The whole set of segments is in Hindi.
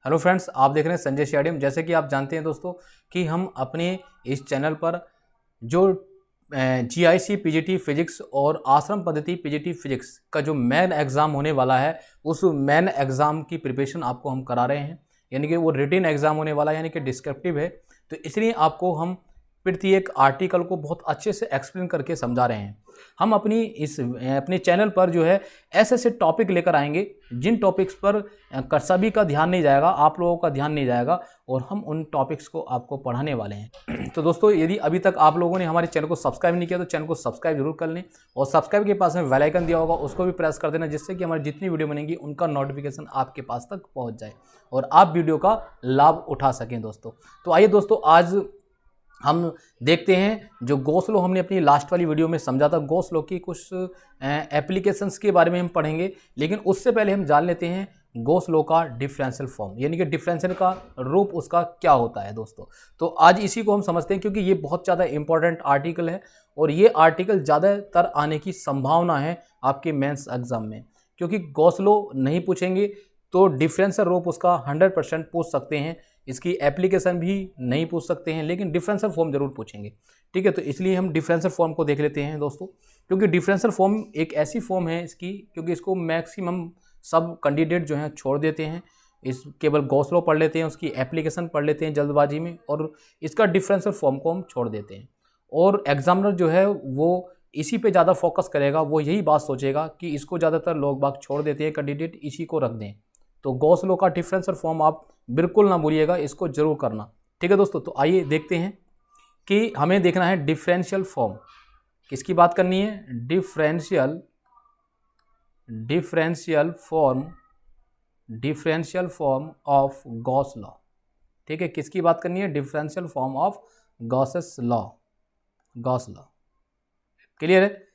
हेलो फ्रेंड्स, आप देख रहे हैं संजय स्टेडियम। जैसे कि आप जानते हैं दोस्तों कि हम अपने इस चैनल पर जो GIC PGT फिजिक्स और आश्रम पद्धति PGT फिजिक्स का जो मेन एग्ज़ाम होने वाला है, उस मेन एग्ज़ाम की प्रिपरेशन आपको हम करा रहे हैं। यानी कि वो रिटन एग्ज़ाम होने वाला है, यानी कि डिस्क्रिप्टिव है। तो इसलिए आपको हम प्रत्येक आर्टिकल को बहुत अच्छे से एक्सप्लेन करके समझा रहे हैं। हम अपने चैनल पर जो है ऐसे टॉपिक लेकर आएंगे जिन टॉपिक्स पर सभी का ध्यान नहीं जाएगा, आप लोगों का ध्यान नहीं जाएगा, और हम उन टॉपिक्स को आपको पढ़ाने वाले हैं। तो दोस्तों, यदि अभी तक आप लोगों ने हमारे चैनल को सब्सक्राइब नहीं किया तो चैनल को सब्सक्राइब जरूर कर लें, और सब्सक्राइब के पास में बेल आइकन दिया होगा उसको भी प्रेस कर देना, जिससे कि हमारी जितनी वीडियो बनेंगी उनका नोटिफिकेशन आपके पास तक पहुँच जाए और आप वीडियो का लाभ उठा सकें दोस्तों। तो आइए दोस्तों, आज हम देखते हैं जो गॉस लॉ हमने अपनी लास्ट वाली वीडियो में समझा था। गॉस लॉ की कुछ एप्लीकेशंस के बारे में हम पढ़ेंगे, लेकिन उससे पहले हम जान लेते हैं गॉस लॉ का डिफरेंशियल फॉर्म, यानी कि डिफरेंशियल का रूप उसका क्या होता है दोस्तों। तो आज इसी को हम समझते हैं, क्योंकि ये बहुत ज़्यादा इंपॉर्टेंट आर्टिकल है और ये आर्टिकल ज़्यादातर आने की संभावना है आपके मेंस एग्जाम में। क्योंकि गॉस लॉ नहीं पूछेंगे तो डिफरेंशियल रूप उसका 100% पूछ सकते हैं, इसकी एप्लीकेशन भी नहीं पूछ सकते हैं, लेकिन डिफरेंशियल फॉर्म जरूर पूछेंगे। ठीक है, तो इसलिए हम डिफरेंशियल फॉर्म को देख लेते हैं दोस्तों। क्योंकि डिफरेंशियल फॉर्म एक ऐसी फॉर्म है इसकी, क्योंकि इसको मैक्सिमम सब कैंडिडेट जो हैं छोड़ देते हैं, इस केवल गॉस लॉ पढ़ लेते हैं, उसकी एप्लीकेशन पढ़ लेते हैं जल्दबाजी में, और इसका डिफरेंशियल फॉर्म को हम छोड़ देते हैं। और एग्जामिनर जो है वो इसी पे ज़्यादा फोकस करेगा, वो यही बात सोचेगा कि इसको ज़्यादातर लोग बाग छोड़ देते हैं कैंडिडेट, इसी को रख दें। तो गॉस लॉ का डिफरेंशियल फॉर्म आप बिल्कुल ना भूलिएगा, इसको जरूर करना। ठीक है दोस्तों, तो आइए देखते हैं कि हमें देखना है डिफरेंशियल फॉर्म। किसकी बात करनी है? Differential form of Gauss law. ठीक है, किसकी बात करनी है? Differential form of Gauss law. Clear है?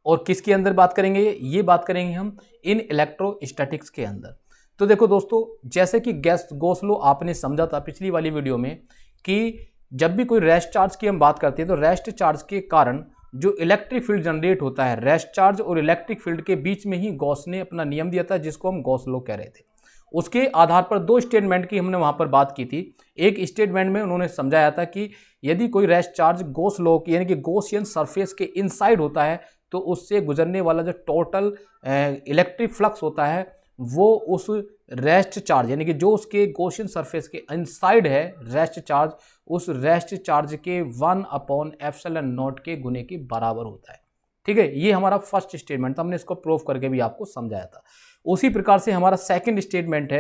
और किसके अंदर बात करेंगे? ये बात करेंगे हम इन इलेक्ट्रोस्टैटिक्स के अंदर। तो देखो दोस्तों, जैसे कि गॉस लॉ आपने समझा था पिछली वाली वीडियो में कि जब भी कोई रेस्ट चार्ज की हम बात करते हैं तो रेस्ट चार्ज के कारण जो इलेक्ट्रिक फील्ड जनरेट होता है, रेस्ट चार्ज और इलेक्ट्रिक फील्ड के बीच में ही गॉस ने अपना नियम दिया था, जिसको हम गॉस लॉ कह रहे थे। उसके आधार पर दो स्टेटमेंट की हमने वहां पर बात की थी। एक स्टेटमेंट में उन्होंने समझाया था कि यदि कोई रेस्ट चार्ज गॉस लॉ यानी कि गॉसियन सरफेस के इनसाइड होता है तो उससे गुजरने वाला जो टोटल इलेक्ट्रिक फ्लक्स होता है वो उस रेस्ट चार्ज यानी कि जो उसके गॉसियन सरफेस के इनसाइड है रेस्ट चार्ज, उस रेस्ट चार्ज के 1/ε0 के गुने के बराबर होता है। ठीक है, ये हमारा फर्स्ट स्टेटमेंट था, हमने इसको प्रूव करके भी आपको समझाया था। उसी प्रकार से हमारा सेकंड स्टेटमेंट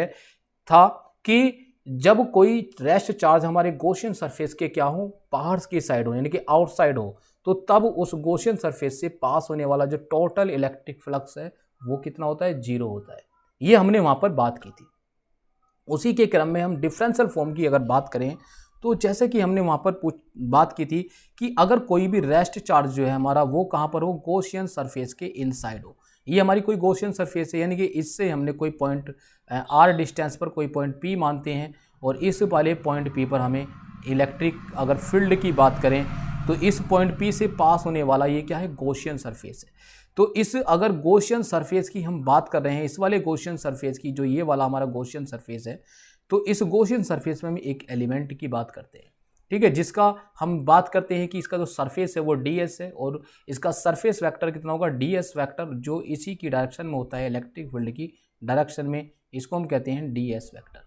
था कि जब कोई रेस्ट चार्ज हमारे गॉसियन सरफेस के क्या हो, बाहर की साइड हो यानी कि आउटसाइड हो, तो तब उस गॉसियन सरफेस से पास होने वाला जो टोटल इलेक्ट्रिक फ्लक्स है वो कितना होता है? 0 होता है। ये हमने वहां पर बात की थी। उसी के क्रम में हम डिफरेंशियल फॉर्म की अगर बात करें तो जैसे कि हमने वहां पर बात की थी कि अगर कोई भी रेस्ट चार्ज जो है हमारा वो कहां पर हो? गॉसियन सरफेस के इनसाइड हो। ये हमारी कोई गॉसियन सरफेस है, यानी कि इससे हमने कोई पॉइंट r डिस्टेंस पर कोई पॉइंट P मानते हैं, और इस वाले पॉइंट P पर हमें इलेक्ट्रिक अगर फील्ड की बात करें तो इस पॉइंट P से पास होने वाला ये क्या है? गॉसियन सरफेस है। तो इस अगर गॉसियन सरफेस की हम बात कर रहे हैं, इस वाले गॉसियन सरफेस की, जो ये वाला हमारा गॉसियन सरफेस है, तो इस गॉसियन सरफेस में हम एक एलिमेंट की बात करते हैं। ठीक है, जिसका हम बात करते हैं कि इसका जो सरफेस है वो ds है, और इसका सरफेस वेक्टर कितना होगा? ds वेक्टर, जो इसी की डायरेक्शन में होता है, इलेक्ट्रिक फील्ड की डायरेक्शन में, इसको हम कहते हैं ds वेक्टर।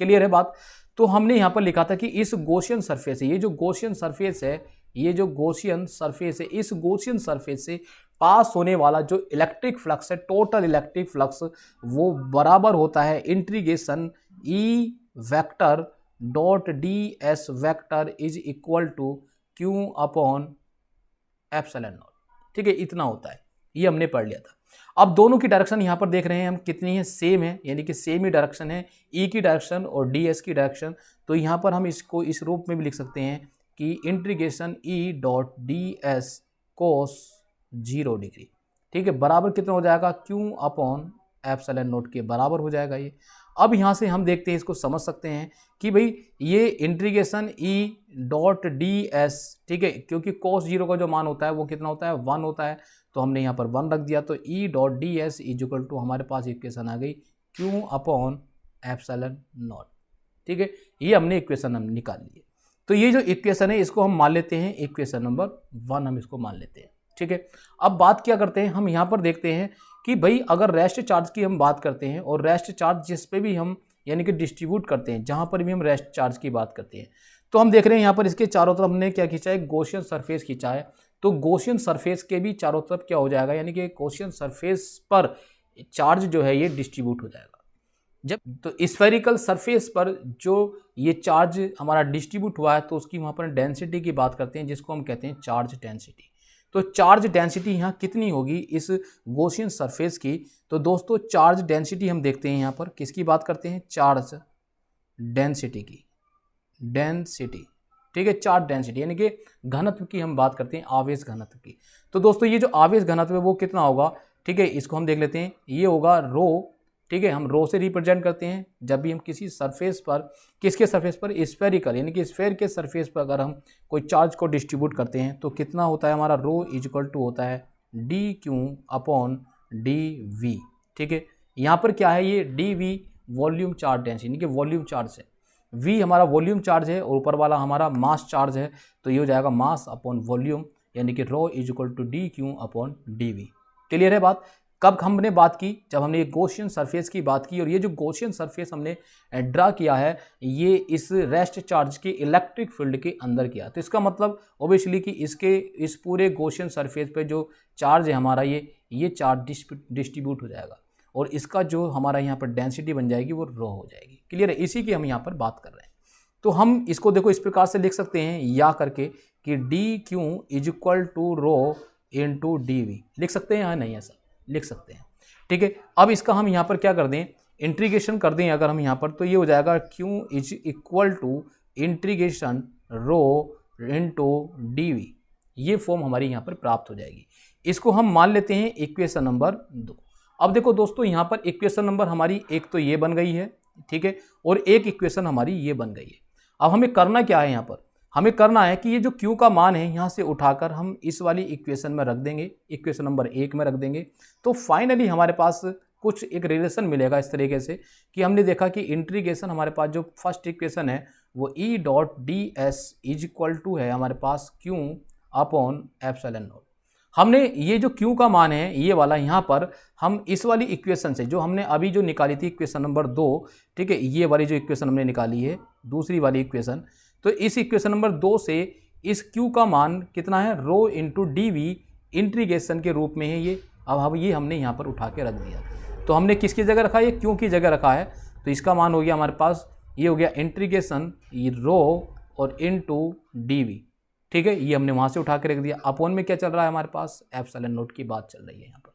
क्लियर है बात? तो हमने यहाँ पर लिखा था कि इस गॉसियन सरफेस है, ये जो गॉसियन सरफेस है, इस गॉसियन सरफेस से पास होने वाला जो इलेक्ट्रिक फ्लक्स है, टोटल इलेक्ट्रिक फ्लक्स, वो बराबर होता है integration E vector dot ds vector is equal to Q/ε0। ठीक है, इतना होता है, ये हमने पढ़ लिया था। अब दोनों की डायरेक्शन यहाँ पर देख रहे हैं हम कितनी है? सेम है, यानी कि सेम ही डायरेक्शन है, E की डायरेक्शन और ds की डायरेक्शन। तो यहाँ पर हम इसको इस रूप में भी लिख सकते हैं कि इंटीग्रेशन E डॉट ds कोस 0 डिग्री। ठीक है, बराबर कितना हो जाएगा? Q/ε0 के बराबर हो जाएगा ये। अब यहाँ से हम देखते हैं, इसको समझ सकते हैं कि भाई ये इंटीग्रेशन E डॉट ds, ठीक है, क्योंकि कोस 0 का जो मान होता है वो कितना होता है? 1 होता है, तो हमने यहाँ पर 1 रख दिया। तो E dot ds equal to हमारे पास इक्वेशन आ गई Q/ε0। ठीक है, ये हमने इक्वेशन हम निकाल ली है। तो ये जो इक्वेशन है इसको हम मान लेते हैं इक्वेशन नंबर 1, हम इसको मान लेते हैं। ठीक है, अब बात क्या करते हैं, हम यहाँ पर देखते हैं कि भाई अगर रेस्ट चार्ज की हम बात करते हैं और रेस्ट चार्ज जिस पे भी हम यानी कि डिस्ट्रीब्यूट करते हैं, जहाँ पर भी हम रेस्ट चार्ज की बात करते हैं, तो हम देख रहे हैं यहाँ पर इसके चारों तरफ हमने क्या खींचा है, गॉसियन सरफेस खींचा है। तो गॉसियन सरफेस के भी चारों तरफ क्या हो जाएगा, यानी कि गॉसियन सरफेस पर चार्ज जो है ये डिस्ट्रीब्यूट हो जाएगा। जब तो स्फेरिकल सरफेस पर जो ये चार्ज हमारा डिस्ट्रीब्यूट हुआ है तो उसकी वहाँ पर डेंसिटी की बात करते हैं, जिसको हम कहते हैं चार्ज डेंसिटी। तो चार्ज डेंसिटी यहाँ कितनी होगी इस गॉसियन सरफेस की, तो दोस्तों चार्ज डेंसिटी हम देखते हैं यहाँ पर किसकी बात करते हैं, चार्ज डेंसिटी की, डेंसिटी। ठीक है, चार्ज डेंसिटी यानी कि घनत्व की हम बात करते हैं, आवेश घनत्व की। तो दोस्तों ये जो आवेश घनत्व है वो कितना होगा, ठीक है, इसको हम देख लेते हैं, ये होगा रो। ठीक है, हम रो से रिप्रेजेंट करते हैं जब भी हम किसी सरफेस पर, किसके सरफेस पर, स्फेरिकल यानी कि स्फेयर के सरफेस पर अगर हम कोई चार्ज को डिस्ट्रीब्यूट करते हैं तो कितना होता है हमारा, रो इक्वल टू होता है D Q upon D V. ठीक है, यहाँ पर क्या है, ये D V volume charge density यानी कि वॉल्यूम चार्ज है, वी हमारा वॉल्यूम चार्ज है और ऊपर वाला हमारा मास चार्ज है, तो ये हो जाएगा मास अपॉन वॉल्यूम यानी कि rho equal to D Q upon D V. Clear है बात। कब हमने बात की, जब हमने गॉसियन सरफेस की बात की, और ये जो गॉसियन सरफेस हमने ड्रा किया है ये इस रेस्ट चार्ज के इलेक्ट्रिक फील्ड के अंदर किया। तो इसका मतलब ओबियसली कि इस पूरे गॉसियन सरफेस पे जो चार्ज है हमारा ये चार्ज डिस्ट्रीब्यूट हो जाएगा और इसका जो हमारा यहाँ पर डेंसिटी बन जाएगी वो रो हो जाएगी। क्लियर है, इसी की हम यहाँ पर बात कर रहे हैं। तो हम इसको देखो इस प्रकार से लिख सकते हैं या करके कि D Q is equal to rho into D V, लिख सकते हैं या नहीं, ऐसा लिख सकते हैं। ठीक है, अब इसका हम यहाँ पर क्या कर दें, इंटीग्रेशन कर दें अगर हम यहाँ पर, तो ये हो जाएगा Q is equal to integration rho into D V, ये फॉर्म हमारी यहाँ पर प्राप्त हो जाएगी। इसको हम मान लेते हैं इक्वेशन नंबर 2। अब देखो दोस्तों यहाँ पर इक्वेशन नंबर हमारी एक तो ये बन गई है, ठीक है, और एक इक्वेशन हमारी ये बन गई है। अब हमें करना क्या है, यहाँ पर हमें करना है कि ये जो Q का मान है यहाँ से उठाकर हम इस वाली इक्वेशन में रख देंगे, इक्वेशन नंबर 1 में रख देंगे। तो फाइनली हमारे पास कुछ एक रिलेशन मिलेगा इस तरीके से कि हमने देखा कि इंटीग्रेशन हमारे पास जो फर्स्ट इक्वेशन है वो E dot D S is equal to है हमारे पास Q अपॉन एप्सिलॉन नॉट। हमने ये जो Q का मान है ये वाला यहाँ पर हम इस वाली इक्वेशन से जो हमने अभी जो निकाली थी इक्वेशन नंबर 2, ठीक है, ये वाली जो इक्वेशन हमने निकाली है दूसरी वाली इक्वेशन, तो इस इक्वेशन नंबर 2 से इस Q का मान कितना है, रो इंटू डी वी इंटीग्रेशन के रूप में है ये। अब ये हमने यहाँ पर उठा के रख दिया, तो हमने किसकी जगह रखा है, ये Q की जगह रखा है, तो इसका मान हो गया हमारे पास, ये हो गया इंटीग्रेशन रो और इंटू डी वी। ठीक है, ये हमने वहाँ से उठा के रख दिया। अपॉन में क्या चल रहा है हमारे पास, एप्सिलॉन नॉट की बात चल रही है यहाँ पर।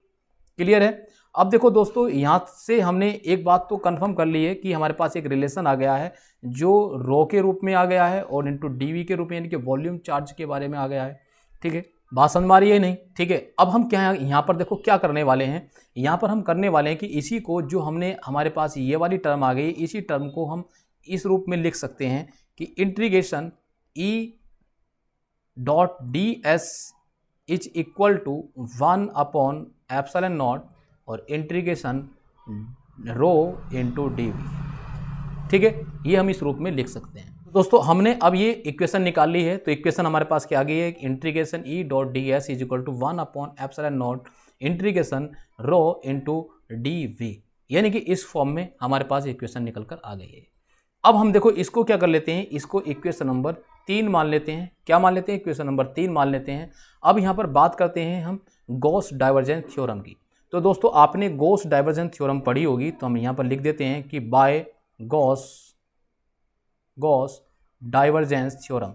क्लियर है। अब देखो दोस्तों यहाँ से हमने एक बात तो कंफर्म कर ली है कि हमारे पास एक रिलेशन आ गया है जो रो के रूप में आ गया है और इंटू डीवी के रूप में यानी कि वॉल्यूम चार्ज के बारे में आ गया है। ठीक है, बात समझ में आ रही है नहीं। ठीक है, अब हम क्या यहाँ पर देखो क्या करने वाले हैं, यहाँ पर हम करने वाले हैं कि इसी को जो हमने हमारे पास ये वाली टर्म आ गई, इसी टर्म को हम इस रूप में लिख सकते हैं कि integration E dot D S is equal to 1 upon epsilon naught और integration rho into D V. ठीक है, ये हम इस रूप में लिख सकते हैं। दोस्तों हमने अब ये इक्वेशन निकाल ली है, तो इक्वेशन हमारे पास क्या आ गई है, integration E dot D S is equal to 1 upon epsilon naught integration rho into D V, यानी कि इस फॉर्म में हमारे पास इक्वेशन निकल कर आ गई है। अब हम देखो इसको क्या कर लेते हैं, इसको इक्वेशन नंबर 3 मान लेते हैं। क्या मान लेते हैं, इक्वेशन नंबर 3 मान लेते हैं। अब यहाँ पर बात करते हैं हम गॉस डाइवर्जेंस थ्योरम की। तो दोस्तों आपने गॉस डाइवर्जेंस थ्योरम पढ़ी होगी, तो हम यहाँ पर लिख देते हैं कि by Gauss divergence theorem,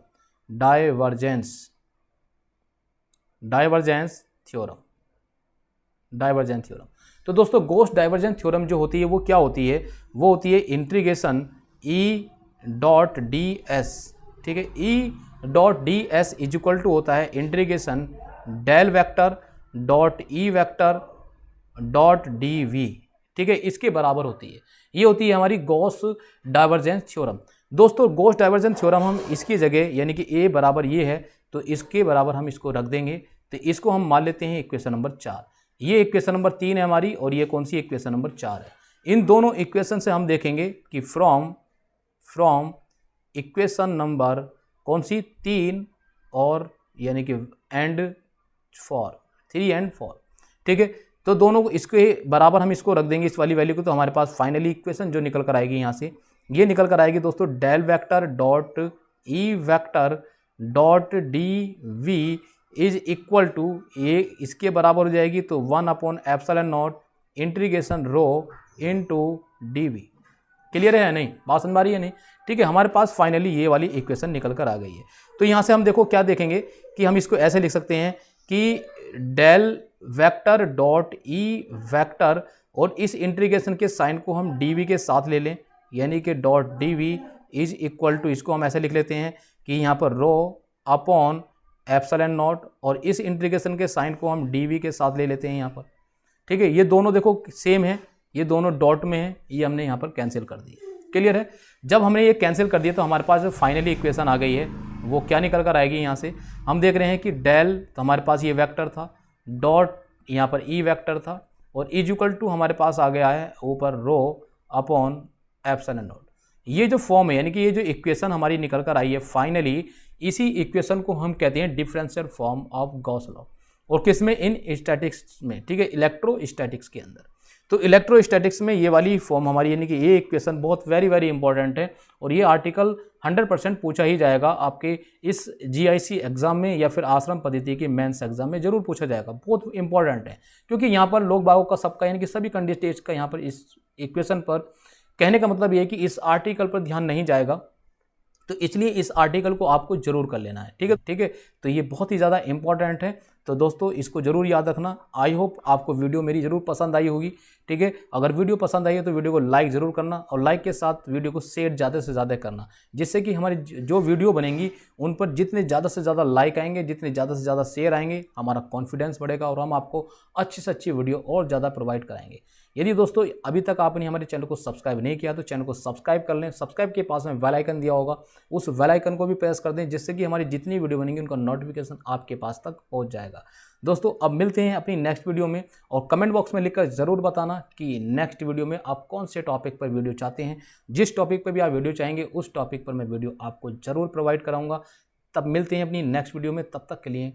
divergence theorem. तो दोस्तों गॉस डाइवर्जेंस थ्योरम जो होती है वो क्या होती है, वो होती है integration E dot D S. ठीक है, E dot D S is equal to होता है integration del vector dot E vector dot D V. ठीक है, इसके बराबर होती है, ये होती है हमारी गॉस डाइवर्जेंस थ्योरम। दोस्तों गॉस डाइवर्जेंस थ्योरम हम इसकी जगह यानी कि ए बराबर ये है तो इसके बराबर हम इसको रख देंगे, तो इसको हम मान लेते हैं इक्वेशन नंबर 4। ये इक्वेशन नंबर 3 है हमारी और ये कौन सी इक्वेशन नंबर 4 है। इन दोनों इक्वेशन से हम देखेंगे कि फ्रॉम फ्रॉम इक्वेशन नंबर कौन सी 3 और यानी कि एंड 4, 3 एंड 4, ठीक है। तो दोनों को इसके बराबर हम इसको रख देंगे इस वाली वैल्यू को, तो हमारे पास फाइनली इक्वेशन जो निकल कर आएगी यहाँ से ये निकल कर आएगी दोस्तों, del vector dot E vector dot D V is equal to, ये इसके बराबर हो जाएगी तो 1/ε0 integration rho into D V. Clear है नहीं, बात समझ आ रही है नहीं, ठीक है। हमारे पास फाइनली ये वाली इक्वेशन निकल कर आ गई है। तो यहाँ से हम देखो क्या देखेंगे कि हम इसको ऐसे लिख सकते हैं कि del vector dot E vector और इस इंटीग्रेशन के साइन को हम डी वी के साथ ले लें, यानी कि dot D V is equal to, इसको हम ऐसे लिख लेते हैं कि यहाँ पर रो अपॉन ε0 और इस इंटीग्रेशन के साइन को हम डी वी के साथ ले लेते हैं यहाँ पर, ठीक है। ये दोनों देखो सेम है, ये दोनों डॉट में है, ये हमने यहाँ पर कैंसिल कर दिए। क्लियर है। जब हमने ये कैंसिल कर दिया तो हमारे पास जो फाइनली इक्वेशन आ गई है वो क्या निकल कर आएगी, यहाँ से हम देख रहे हैं कि डेल तो हमारे पास ये वेक्टर था, डॉट यहाँ पर ई वेक्टर था और इज इक्वल टू हमारे पास आ गया है ऊपर रो अपॉन ε0। ये जो फॉर्म है यानी कि ये जो इक्वेशन हमारी निकल कर आई है फाइनली, इसी इक्वेशन को हम कहते हैं differential form of Gauss law, और किसमें, इन स्टैटिक्स में, ठीक है, इलेक्ट्रोस्टैटिक्स के अंदर। तो इलेक्ट्रोस्टैटिक्स में ये वाली फॉर्म हमारी यानी कि ये इक्वेशन बहुत वेरी इंपॉर्टेंट है और ये आर्टिकल 100% पूछा ही जाएगा आपके इस जीआईसी एग्जाम में या फिर आश्रम पद्धति के मेंस एग्जाम में जरूर पूछा जाएगा, बहुत इंपॉर्टेंट है। क्योंकि यहाँ पर लोग बागों का सबका यानी कि सभी कैंडिडेट्स का यहाँ पर इस इक्वेशन पर कहने का मतलब ये है कि इस आर्टिकल पर ध्यान नहीं जाएगा, तो इसलिए इस आर्टिकल को आपको जरूर कर लेना है, ठीक है, ठीक है। तो ये बहुत ही ज़्यादा इंपॉर्टेंट है, तो दोस्तों इसको जरूर याद रखना। आई होप आपको वीडियो मेरी जरूर पसंद आई होगी, ठीक है। अगर वीडियो पसंद आई है तो वीडियो को लाइक ज़रूर करना और लाइक के साथ वीडियो को शेयर ज़्यादा से ज़्यादा करना, जिससे कि हमारी जो वीडियो बनेंगी उन पर जितने ज़्यादा से ज़्यादा लाइक आएंगे, जितने ज़्यादा से ज़्यादा शेयर आएंगे, हमारा कॉन्फिडेंस बढ़ेगा और हम आपको अच्छी से अच्छी वीडियो और ज़्यादा प्रोवाइड कराएंगे। यदि दोस्तों अभी तक आपने हमारे चैनल को सब्सक्राइब नहीं किया तो चैनल को सब्सक्राइब कर लें। सब्सक्राइब के पास में बेल आइकन दिया होगा, उस बेल आइकन को भी प्रेस कर दें, जिससे कि हमारी जितनी वीडियो बनेंगी उनका नोटिफिकेशन आपके पास तक पहुंच जाएगा। दोस्तों अब मिलते हैं अपनी नेक्स्ट वीडियो में, और कमेंट बॉक्स में लिखकर ज़रूर बताना कि नेक्स्ट वीडियो में आप कौन से टॉपिक पर वीडियो चाहते हैं। जिस टॉपिक पर भी आप वीडियो चाहेंगे उस टॉपिक पर मैं वीडियो आपको ज़रूर प्रोवाइड कराऊंगा। तब मिलते हैं अपनी नेक्स्ट वीडियो में, तब तक के लिए